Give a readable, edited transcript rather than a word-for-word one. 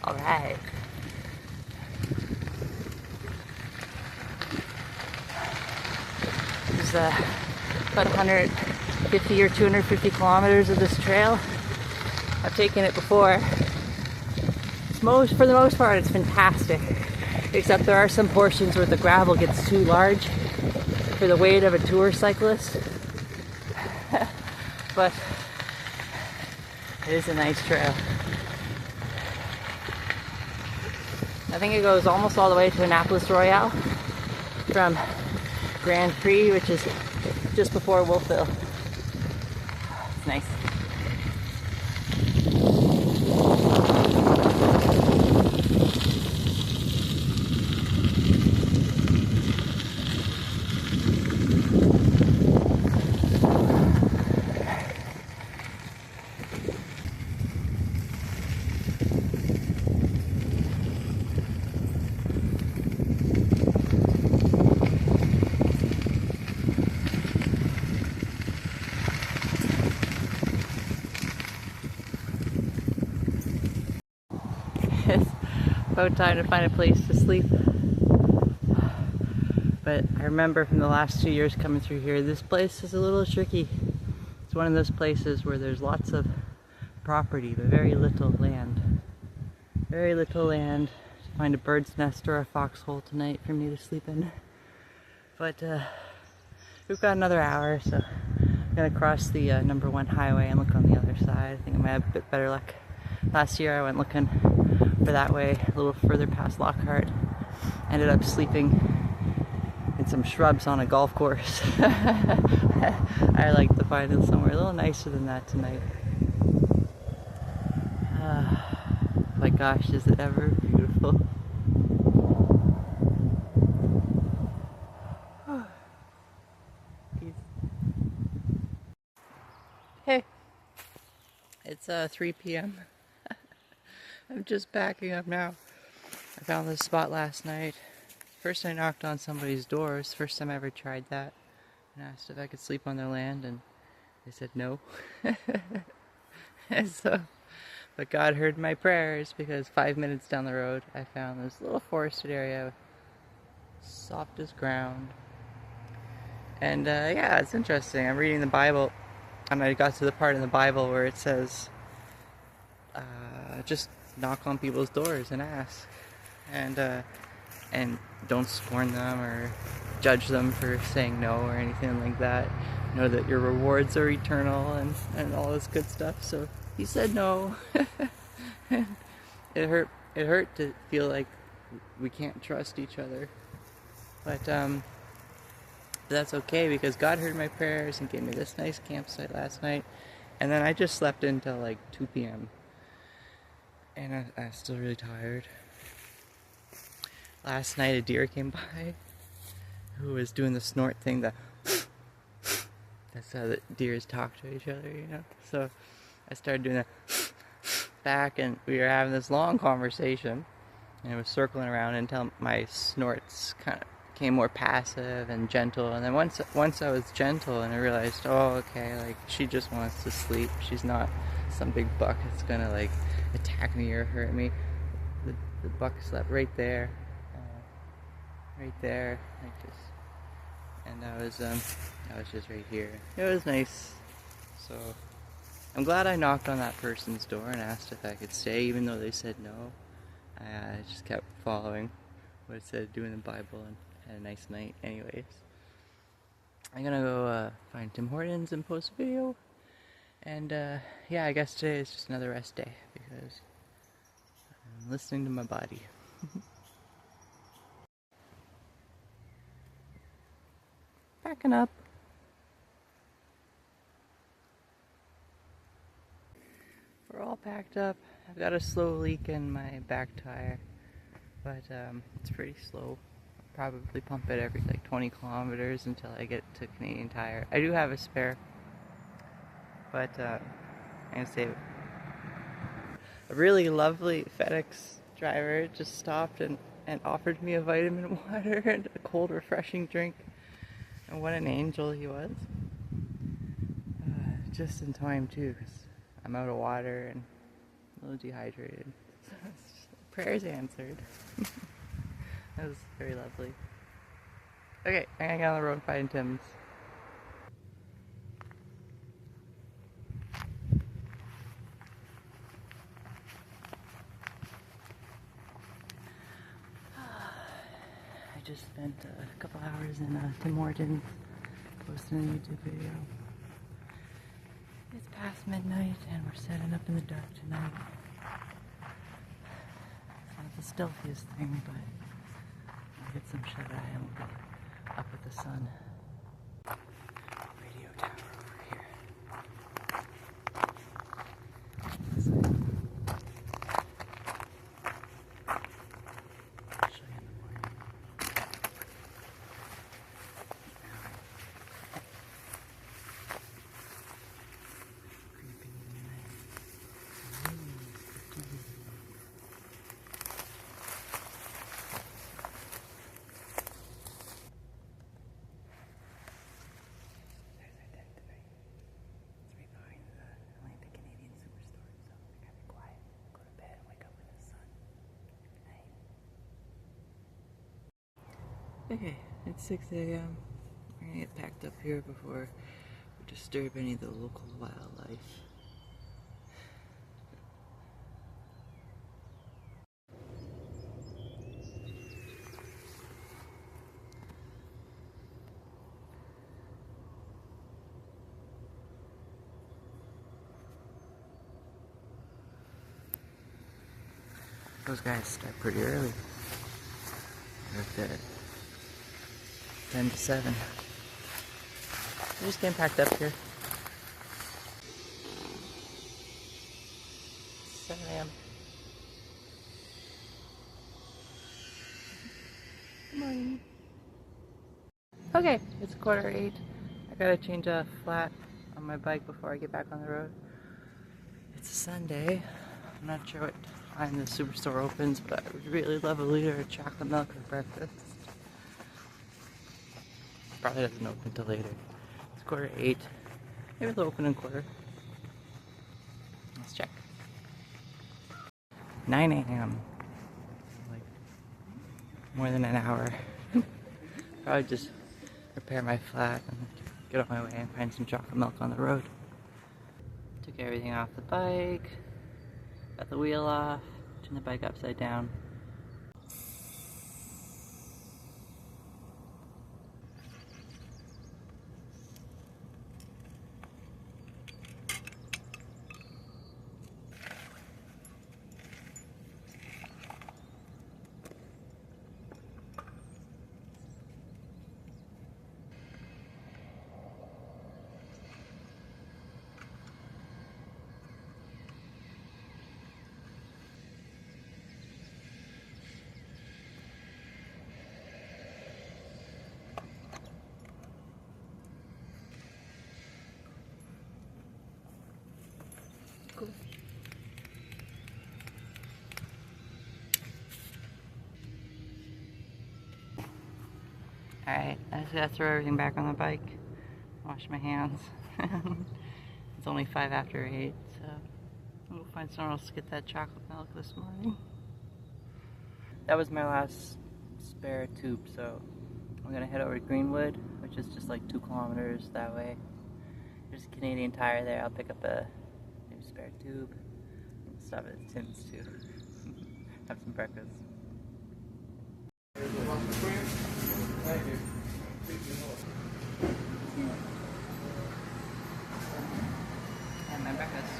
Alright. There's about 150 or 250 kilometers of this trail. I've taken it before. For the most part, it's fantastic. Except there are some portions where the gravel gets too large for the weight of a tour cyclist. But it is a nice trail. I think it goes almost all the way to Annapolis Royale from Grand Prix, which is just before Wolfville. It's nice. It's about time to find a place to sleep. But I remember from the last 2 years coming through here, this place is a little tricky. It's one of those places where there's lots of property, but very little land. Very little land to find a bird's nest or a foxhole tonight for me to sleep in. But we've got another hour, so I'm gonna cross the #1 highway and look on the other side. I think I might have a bit better luck. Last year I went looking for that way, a little further past Lockhart. Ended up sleeping in some shrubs on a golf course. I like to find it somewhere a little nicer than that tonight. My gosh, is it ever beautiful. Hey, it's 3 p.m. I'm just backing up now. I found this spot last night. First I knocked on somebody's door. It's the first time I ever tried that. And asked if I could sleep on their land, and they said no. And so, but God heard my prayers, because 5 minutes down the road I found this little forested area, soft as ground. And yeah, it's interesting. I'm reading the Bible, and I got to the part in the Bible where it says, just knock on people's doors and ask, and don't scorn them or judge them for saying no or anything like that. Know that your rewards are eternal and all this good stuff. So he said no. It hurt to feel like we can't trust each other, but that's okay, because God heard my prayers and gave me this nice campsite last night. And then I just slept until like 2 p.m. and I'm still really tired. Last night a deer came by who was doing the snort thing, that's how the deers talk to each other, you know. So I started doing that back, and we were having this long conversation, and it was circling around until my snorts kind of became more passive and gentle. And then once I was gentle, and I realized, oh, okay, like she just wants to sleep. She's not some big buck that's gonna like attack me or hurt me. The buck slept right there, like this, and I was just right here. It was nice. So I'm glad I knocked on that person's door and asked if I could stay, even though they said no. I just kept following what it said, doing the Bible, and had a nice night anyways. I'm gonna go find Tim Hortons and post a video, and yeah, I guess today is just another rest day, because I'm listening to my body. Packing up. We're all packed up. I've got a slow leak in my back tire, but it's pretty slow. probably pump it every like 20 kilometers until I get to Canadian Tire. I do have a spare, but I'm gonna say a really lovely FedEx driver just stopped and offered me a vitamin water and a cold refreshing drink, and what an angel he was. Just in time too, because I'm out of water and a little dehydrated. Prayers answered. That was very lovely. Okay, I'm gonna get on the road and find Tim's. I just spent a couple hours in Tim Hortons posting a YouTube video. It's past midnight and we're setting up in the dark tonight. It's not the stealthiest thing, but I'll get some shut eye and we'll be up with the sun. Radio tower over here. I'll show you in the morning. Okay, it's 6 a.m. We're gonna get packed up here before we disturb any of the local wildlife. Those guys start pretty early. They're at 10 to 7. We're just getting packed up here. 7 a.m. Good morning. Okay, it's 7:45. I gotta change a flat on my bike before I get back on the road. It's a Sunday. I'm not sure what time the superstore opens, but I would really love a liter of chocolate milk for breakfast. Probably doesn't open till later. It's 7:45. Maybe they'll open in quarter. Let's check. 9 a.m. Like more than an hour. Probably just repair my flat and get on my way and find some chocolate milk on the road. Took everything off the bike. Got the wheel off. Turned the bike upside down. Cool. Alright, I just gotta throw everything back on the bike. Wash my hands. It's only 8:05, so we'll find someone else to get that chocolate milk this morning. That was my last spare tube, so I'm gonna head over to Greenwood, which is just like 2 kilometers that way. There's a Canadian Tire there. I'll pick up a spare tube. Stop at Tim's too. Have some breakfast. And my breakfast.